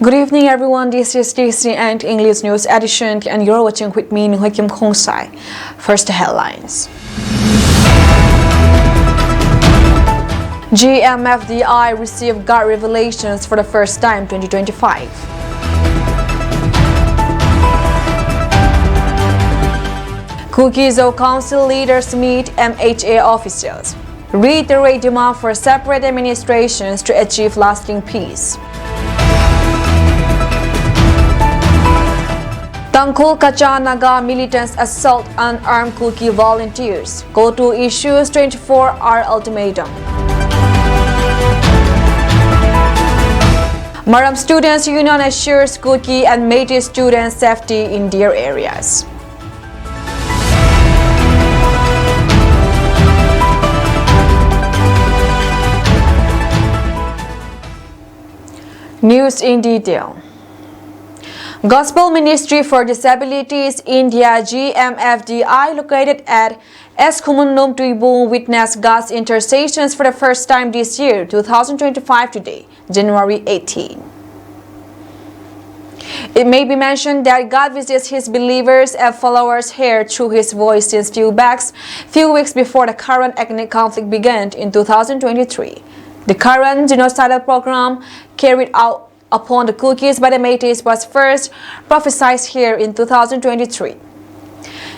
Good evening, everyone. This is DC and English News Edition, and you're watching with me, Kim Kongsai. First, the headlines. GMFD received God revelations for the first time 2025. Kizo Council leaders meet MHA officials. Reiterate demand for separate administrations to achieve lasting peace. Tangkol Kachanaga militants assault unarmed Kuki volunteers. Go-to issues 24-hour ultimatum. Maram Students Union assures Kuki and Métis students safety in their areas. News in detail. Gospel Ministry for Disabilities India GMFD located at Eskumunum Tuibu witnessed God's intercessions for the first time this year, 2025 today, January 18. It may be mentioned that God visits his believers and followers here through his voice since few weeks before the current ethnic conflict began in 2023. The current genocidal program carried out upon the Kukis by the Métis was first prophesied here in 2023.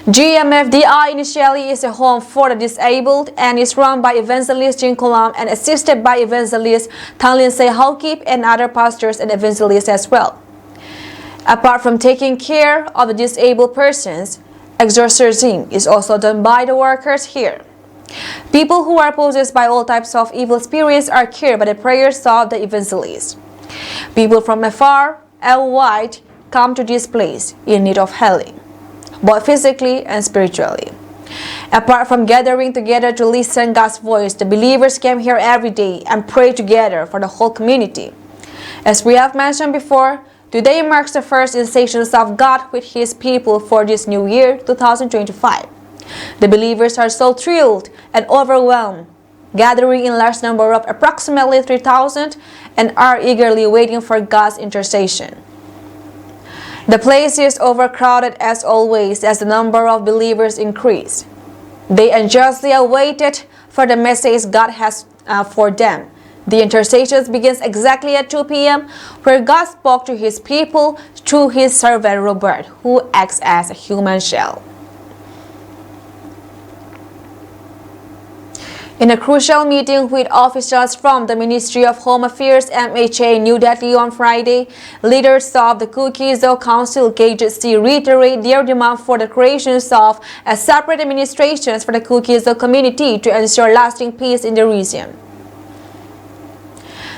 GMFD initially is a home for the disabled and is run by Evangelist Jin Kolam and assisted by Evangelist Tanglin Se Haukip and other pastors and evangelists as well. Apart from taking care of the disabled persons, exorcising is also done by the workers here. People who are possessed by all types of evil spirits are cured by the prayers of the evangelists. People from afar and wide come to this place in need of healing, both physically and spiritually. Apart from gathering together to listen God's voice, the believers came here every day and pray together for the whole community. As we have mentioned before, today marks the first instances of God with his people for this new year, 2025. The believers are so thrilled and overwhelmed, gathering in large number of approximately 3,000 and are eagerly waiting for God's intercession. The place is overcrowded as always as the number of believers increase. They anxiously awaited for the message God has for them. The intercession begins exactly at 2 p.m. where God spoke to his people through his servant Robert, who acts as a human shell. In a crucial meeting with officials from the Ministry of Home Affairs MHA in New Delhi on Friday, leaders of the Kizo Council MHA reiterate their demand for the creation of a separate administrations for the Kizo community to ensure lasting peace in the region.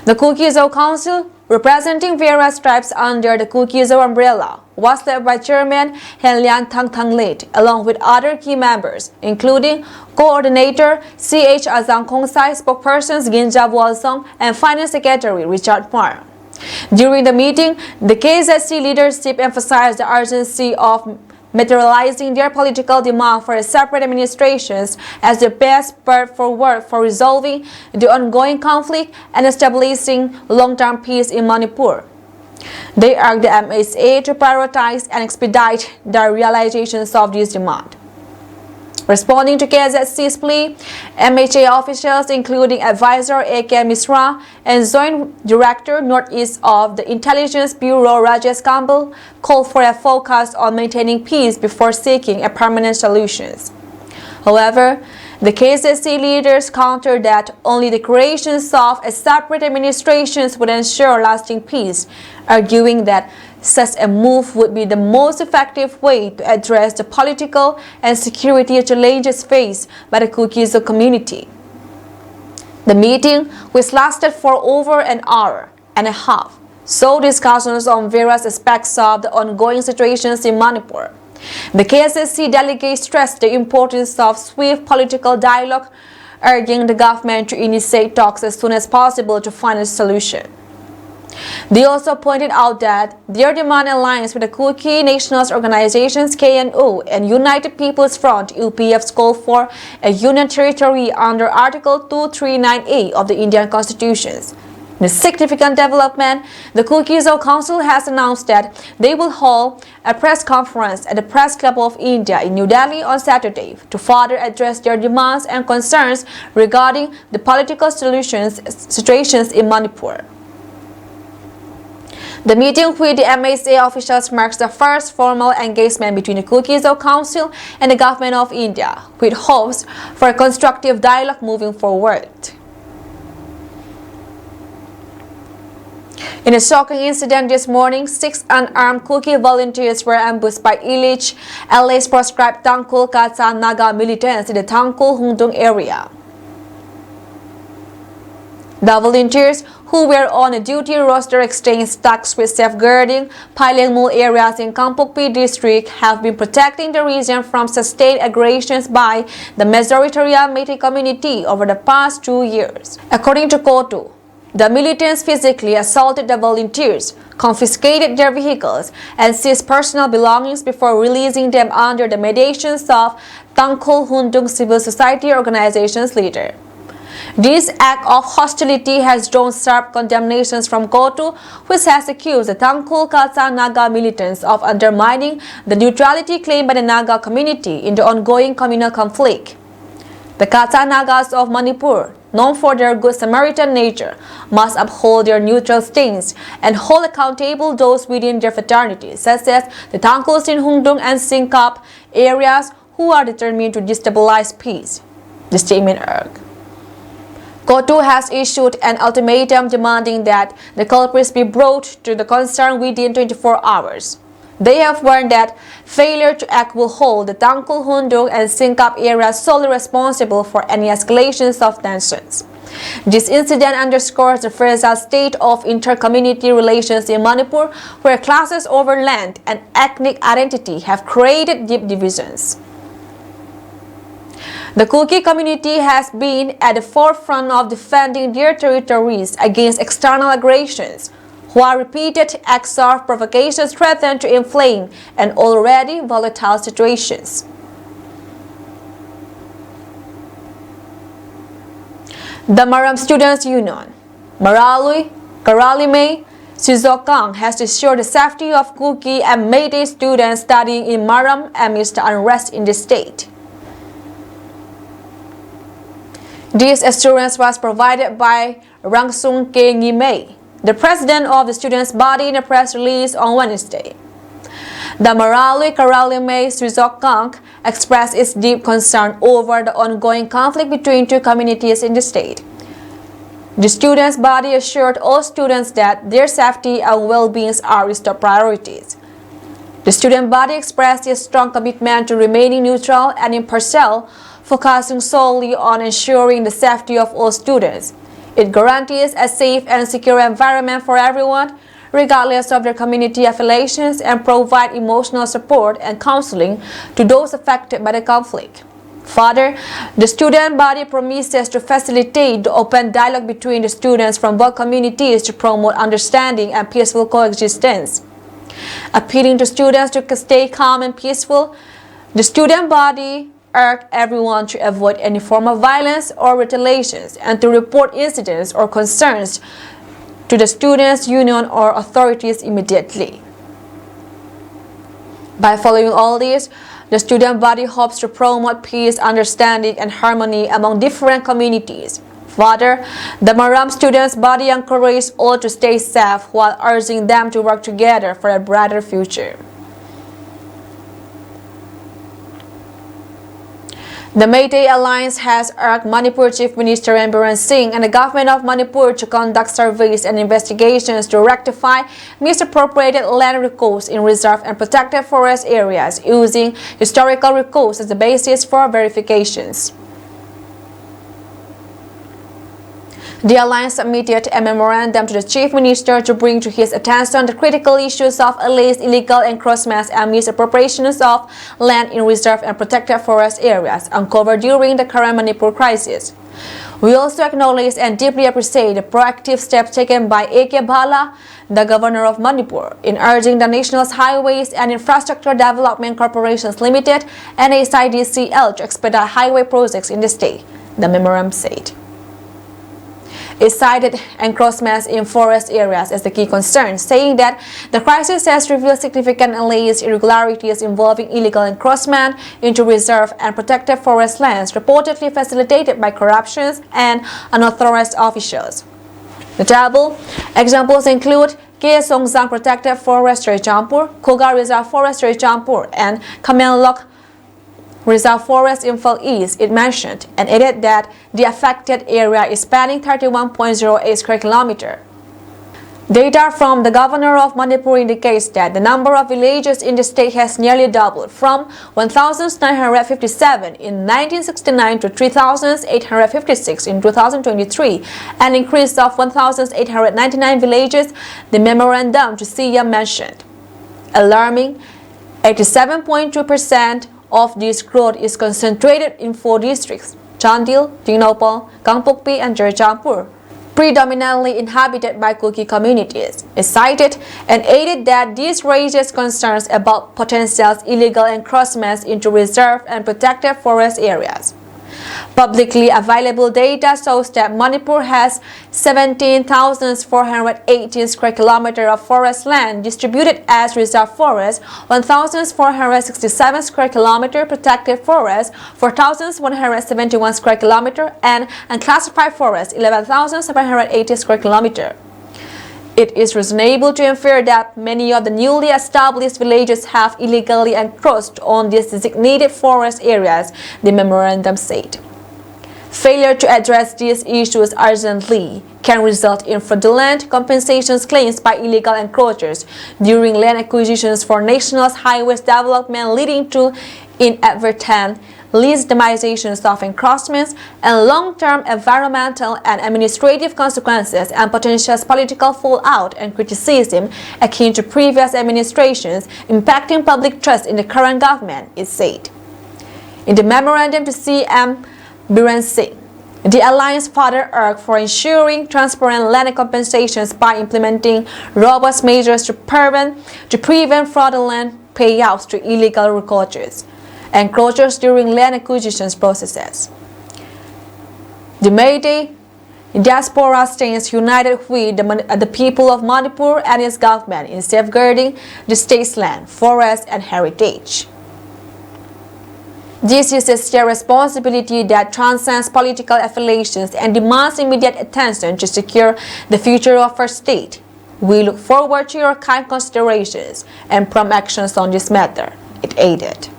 The Kizo Council, representing various tribes under the Kizo umbrella, was led by Chairman Henlian Thangthanglet, along with other key members, including Coordinator CH Azang Kongsai, spokespersons Ginja Walsong, and Finance Secretary Richard Mar. During the meeting, the KZC leadership emphasized the urgency of materializing their political demand for a separate administrations as the best path forward for resolving the ongoing conflict and establishing long-term peace in Manipur. They urged the MHA to prioritize and expedite the realizations of this demand. Responding to KZC's plea, MHA officials, including Advisor A.K. Misra and Joint Director Northeast of the Intelligence Bureau Rajesh Campbell, called for a focus on maintaining peace before seeking a permanent solution. However, the KZC leaders countered that only the creation of a separate administration would ensure lasting peace, arguing that such a move would be the most effective way to address the political and security challenges faced by the Kizo community. The meeting, which lasted for over an hour and a half, saw discussions on various aspects of the ongoing situations in Manipur. The KZC delegates stressed the importance of swift political dialogue, urging the government to initiate talks as soon as possible to find a solution. They also pointed out that their demand aligns with the Kuki Nationalist Organizations KNO and United People's Front UPF's call for a union territory under Article 239A of the Indian Constitution. In a significant development, the Kizo Council has announced that they will hold a press conference at the Press Club of India in New Delhi on Saturday to further address their demands and concerns regarding the political situations in Manipur. The meeting with the MHA officials marks the first formal engagement between the Kizo Council and the Government of India, with hopes for a constructive dialogue moving forward. In a shocking incident this morning, 6 unarmed Kuki volunteers were ambushed by LA's proscribed Tangkhul Khalsa Naga militants in the Tangkhul Hungdung area. The volunteers, who were on a duty roster exchanged tasks with safeguarding Pailengmul areas in Kampokpi district, have been protecting the region from sustained aggressions by the majoritarian Meitei community over the past 2 years. According to Kotu, the militants physically assaulted the volunteers, confiscated their vehicles, and seized personal belongings before releasing them under the mediations of Tangkhul Hungdung civil society organization's leader. This act of hostility has drawn sharp condemnations from Kotu, which has accused the Tangkhul Khalsa Naga militants of undermining the neutrality claimed by the Naga community in the ongoing communal conflict. The Khalsa Nagas of Manipur, known for their good Samaritan nature, must uphold their neutral stance and hold accountable those within their fraternities, such as the Tangkhuls in Hungdung and Singkap areas who are determined to destabilize peace, the statement urged. Kotu has issued an ultimatum demanding that the culprits be brought to the concern within 24 hours. They have warned that failure to act will hold the Tangkhul Hungdung and Singkap areas solely responsible for any escalations of tensions. This incident underscores the fragile state of inter-community relations in Manipur, where clashes over land and ethnic identity have created deep divisions. The Kuki community has been at the forefront of defending their territories against external aggressions, while repeated acts of provocation threaten to inflame an already volatile situations. The Maram Students' Union, Maralui, Karalime, Sizokang has assured the safety of Kuki and Meitei students studying in Maram amidst the unrest in the state. This assurance was provided by Rangsung Ke Ngimei, the president of the students' body, in a press release on Wednesday. The Maralui Karalime Sizokang expressed its deep concern over the ongoing conflict between two communities in the state. The students' body assured all students that their safety and well-being are its top priorities. The student body expressed its strong commitment to remaining neutral and impartial, focusing solely on ensuring the safety of all students. It guarantees a safe and secure environment for everyone, regardless of their community affiliations, and provide emotional support and counseling to those affected by the conflict. Further, the student body promises to facilitate the open dialogue between the students from both communities to promote understanding and peaceful coexistence. Appealing to students to stay calm and peaceful, the student body urged everyone to avoid any form of violence or retaliations and to report incidents or concerns to the students' union or authorities immediately. By following all this, the student body hopes to promote peace, understanding, and harmony among different communities. Further, the Maram students' body encourages all to stay safe while urging them to work together for a brighter future. The Meitei Alliance has urged Manipur Chief Minister Biren Singh and the government of Manipur to conduct surveys and investigations to rectify misappropriated land recourse in reserved and protected forest areas using historical recourse as the basis for verifications. The Alliance submitted a memorandum to the Chief Minister to bring to his attention the critical issues of alleged illegal encroachments and misappropriations of land in reserved and protected forest areas uncovered during the current Manipur crisis. We also acknowledge and deeply appreciate the proactive steps taken by A.K. Bhala, the Governor of Manipur, in urging the National Highways and Infrastructure Development Corporations Limited and NSIDCL to expedite highway projects in the state, the memorandum said. It cited encroachments in forest areas as the key concern, saying that the crisis has revealed significant alleged irregularities involving illegal encroachment into reserve and protected forest lands, reportedly facilitated by corruption and unauthorized officials. Notable examples include Kizo Protected Forest Jampur, Koga Reserve Forest Jampur, and Kamelok Reserve Forest Imphal East. It mentioned and added that the affected area is spanning 31.08 square kilometers. Data from the governor of Manipur indicates that the number of villages in the state has nearly doubled from 1,957 in 1969 to 3,856 in 2023, an increase of 1,899 villages, the memorandum to CM mentioned. Alarming, 87.2% of this growth is concentrated in 4 districts: Chandil, Dingnopal, Gangpokpi, and Jampur, predominantly inhabited by Kuki communities. It cited and added that this raises concerns about potential illegal encroachments into reserve and protected forest areas. Publicly available data shows that Manipur has 17,418 square kilometers of forest land distributed as reserve forest, 1,467 square kilometers protected forest, 4,171 square kilometers, and unclassified forest, 11,780 square kilometers. It is reasonable to infer that many of the newly established villages have illegally encroached on these designated forest areas, the memorandum said. Failure to address these issues urgently can result in fraudulent compensation claims by illegal encroachers during land acquisitions for national highways development, leading to inadvertent legitimizations of encroachments and long-term environmental and administrative consequences and potential political fallout and criticism akin to previous administrations, impacting public trust in the current government, it said. In the memorandum to CM Biren Singh, the alliance further urged for ensuring transparent land compensations by implementing robust measures to prevent fraudulent payouts to illegal encroachers during land acquisitions processes. The Mayday diaspora stands united with the people of Manipur and its government in safeguarding the state's land, forests, and heritage. This is a shared responsibility that transcends political affiliations and demands immediate attention to secure the future of our state. We look forward to your kind considerations and prompt actions on this matter, it added.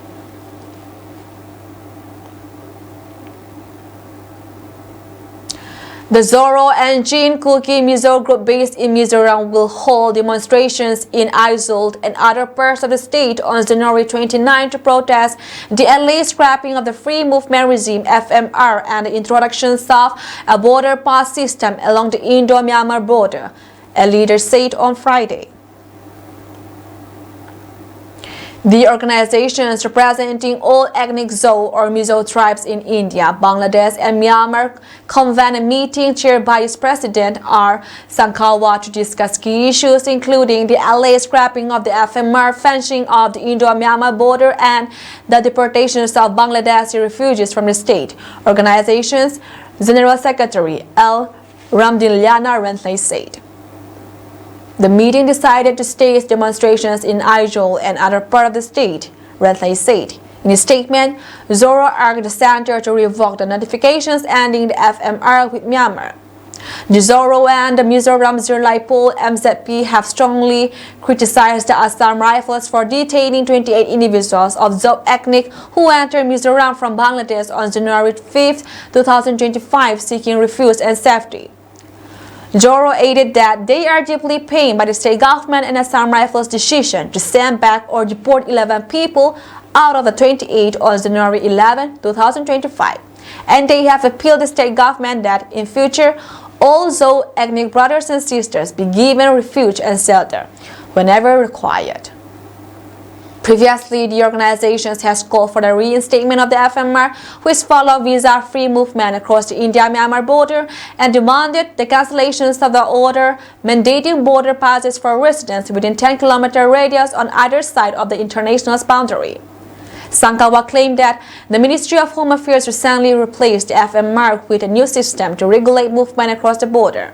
The Zoro and Jin Kuki Mizo group based in Mizoram will hold demonstrations in Aizawl and other parts of the state on January 29 to protest the alleged scrapping of the Free Movement Regime (FMR) and the introduction of a border pass system along the Indo-Myanmar border, a leader said on Friday. The organizations representing all ethnic Zo or Mizo tribes in India, Bangladesh, and Myanmar convened a meeting chaired by its president R. Sankawa to discuss key issues including the alleged scrapping of the FMR, fencing of the Indo-Myanmar border, and the deportations of Bangladeshi refugees from the state. Organization's General Secretary L. Ramdilyana Renthai said. The meeting decided to stage demonstrations in Aizawl and other parts of the state, Renthai said. In a statement, Zoro urged the center to revoke the notifications ending the FMR with Myanmar. The Zoro and the Mizoram Zirlai Pol MZP have strongly criticized the Assam Rifles for detaining 28 individuals of Zo ethnic who entered Mizoram from Bangladesh on January 5, 2025 seeking refuge and safety. Zoro added that they are deeply pained by the state government and Assam Rifles' decision to send back or deport 11 people out of the 28 on January 11, 2025, and they have appealed the state government that in future all Zo ethnic brothers and sisters be given refuge and shelter whenever required. Previously, the organization has called for the reinstatement of the FMR, which followed visa-free movement across the India-Myanmar border, and demanded the cancellation of the order mandating border passes for residents within 10-kilometer radius on either side of the international boundary. Sangkawa claimed that the Ministry of Home Affairs recently replaced the FM mark with a new system to regulate movement across the border.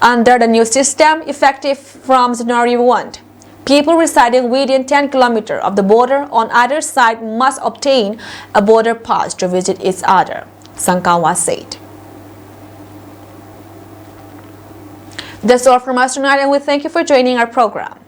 Under the new system, effective from January 1, people residing within 10 kilometers of the border on either side must obtain a border pass to visit each other, Sangkawa said. That's all from us tonight, and we thank you for joining our program.